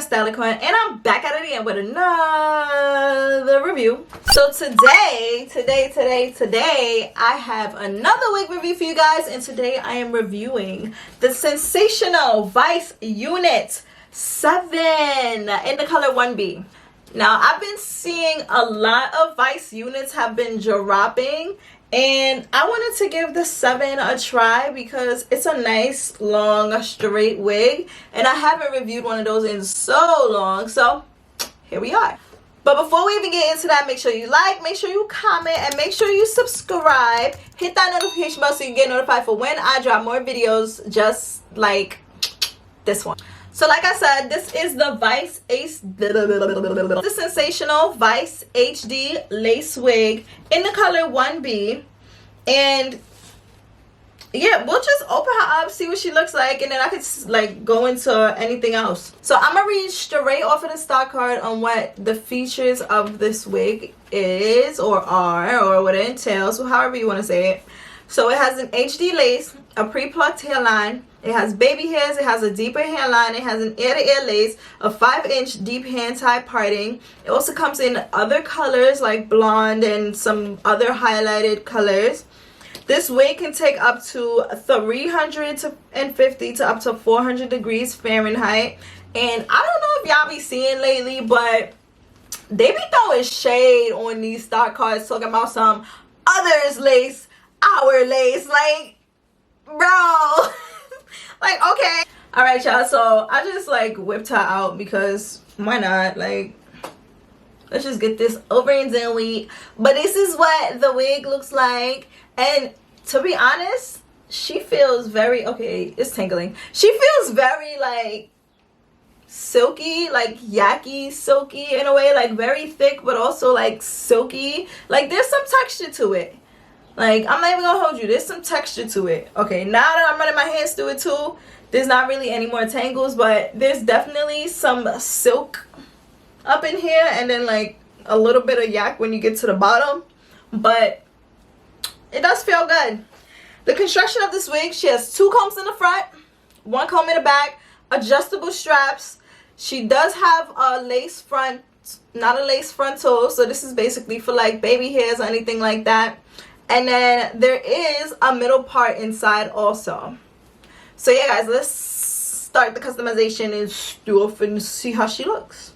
Stallicorn, and I'm back at it again with another review. So today, I have another wig review for you guys, and today I am reviewing the Sensational Vice Unit 7 in the color 1B. Now, I've been seeing a lot of Vice units have been dropping, and I wanted to give the 7 a try because it's a nice, long, straight wig, and I haven't reviewed one of those in so long, so here we are. But before we even get into that, make sure you like, make sure you comment, and make sure you subscribe. Hit that notification bell so you get notified for when I drop more videos just like this one. So like I said, this is the the Sensational Vice HD lace wig in the color 1B. And yeah, we'll just open her up, see what she looks like, and then I could like go into anything else. So I'm gonna read straight off of the stock card on what the features of this wig is or are, or what it entails, however you want to say it. So it has an HD lace, a pre-plucked hairline, it has baby hairs, it has a deeper hairline, it has an ear-to-ear lace, a 5-inch deep hand-tie parting. It also comes in other colors like blonde and some other highlighted colors. This wig can take up to 350 to up to 400 degrees Fahrenheit. And I don't know if y'all be seeing lately, but they be throwing shade on these stock cards talking about some others lace, our lace, like, bro. Like, okay. All right, y'all, so I just like whipped her out because why not? Like, let's just get this over and done with. But this is what the wig looks like, and to be honest, she feels very, okay, it's tangling. She feels very like silky, like yucky silky in a way, like very thick but also like silky. Like there's some texture to it. Like, I'm not even gonna hold you, there's some texture to it. Okay, now that I'm running my hands through it too, there's not really any more tangles, but there's definitely some silk up in here, and then like a little bit of yak when you get to the bottom, but it does feel good. The construction of this wig, she has 2 combs in the front, 1 comb in the back, adjustable straps. She does have a lace front, not a lace frontal, so this is basically for like baby hairs or anything like that. And then there is a middle part inside also. So yeah, guys, let's start the customization and stuff and see how she looks.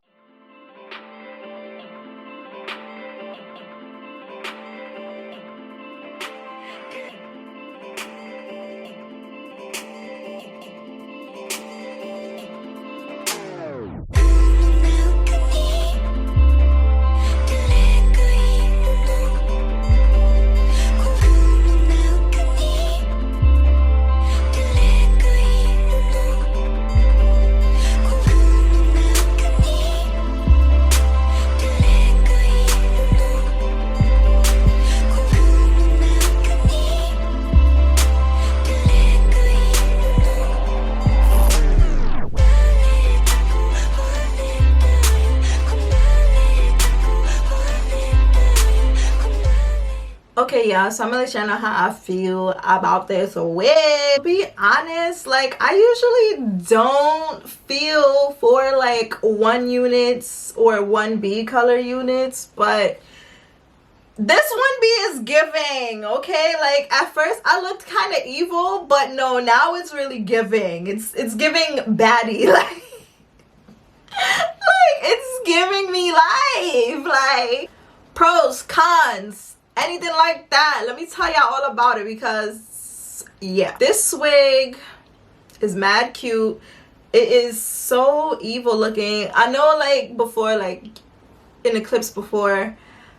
Okay, y'all, so I'm gonna let y'all know how I feel about this wig. To be honest, like, I usually don't feel for like 1 units or 1B color units, but this 1B is giving, okay? Like, at first I looked kind of evil, but no, now it's really giving. It's giving baddie, like it's giving me life. Like, pros, cons, anything like that, let me tell y'all all about it, because yeah, this wig is mad cute. It is so evil looking. I know, like, before, like in the clips before,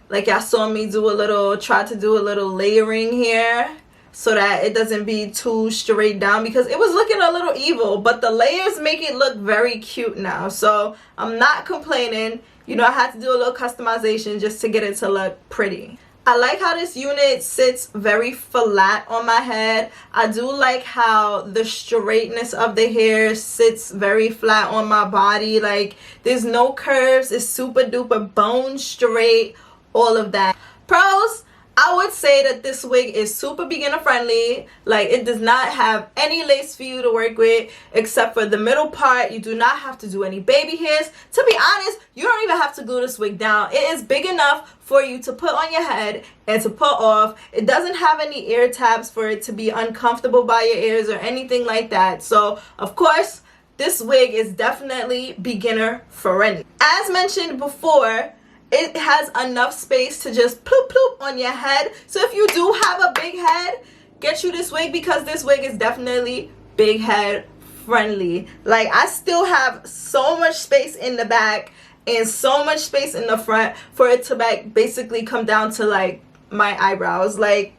like y'all saw me try to do a little layering here so that it doesn't be too straight down, because it was looking a little evil, but the layers make it look very cute now, so I'm not complaining. You know, I had to do a little customization just to get it to look pretty. I like how this unit sits very flat on my head. I do like how the straightness of the hair sits very flat on my body. Like, there's no curves. It's super duper bone straight, all of that. Pros, I would say that this wig is super beginner friendly. Like, it does not have any lace for you to work with except for the middle part. You do not have to do any baby hairs. To be honest, you don't even have to glue this wig down. It is big enough for you to put on your head and to put off. It doesn't have any ear tabs for it to be uncomfortable by your ears or anything like that. So of course, this wig is definitely beginner friendly. As mentioned before, it has enough space to just ploop ploop on your head. So if you do have a big head, get you this wig, because this wig is definitely big head friendly. Like, I still have so much space in the back and so much space in the front for it to like basically come down to like my eyebrows. Like,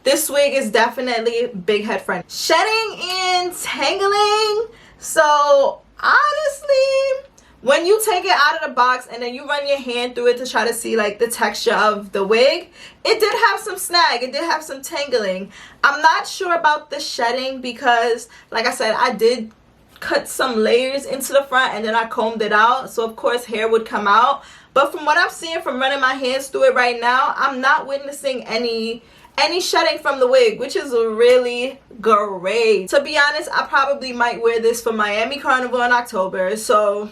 this wig is definitely big head friendly. Shedding and tangling. So honestly, when you take it out of the box and then you run your hand through it to try to see like the texture of the wig, it did have some snag, it did have some tangling. I'm not sure about the shedding because, like I said, I did cut some layers into the front and then I combed it out, so of course hair would come out. But from what I'm seeing from running my hands through it right now, I'm not witnessing any shedding from the wig, which is really great. To be honest, I probably might wear this for Miami Carnival in October. So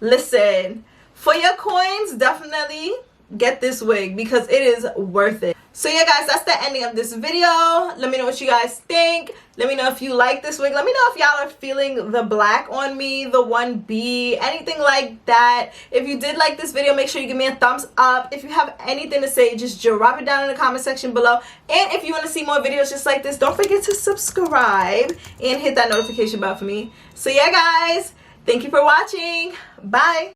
listen, for your coins, definitely get this wig because it is worth it. So yeah guys, that's the ending of this video. Let me know what you guys think. Let me know if you like this wig. Let me know if y'all are feeling the black on me, the 1B, anything like that. If you did like this video, make sure you give me a thumbs up. If you have anything to say, just drop it down in the comment section below. And if you want to see more videos just like this, don't forget to subscribe and hit that notification bell for me. So yeah guys, thank you for watching. Bye.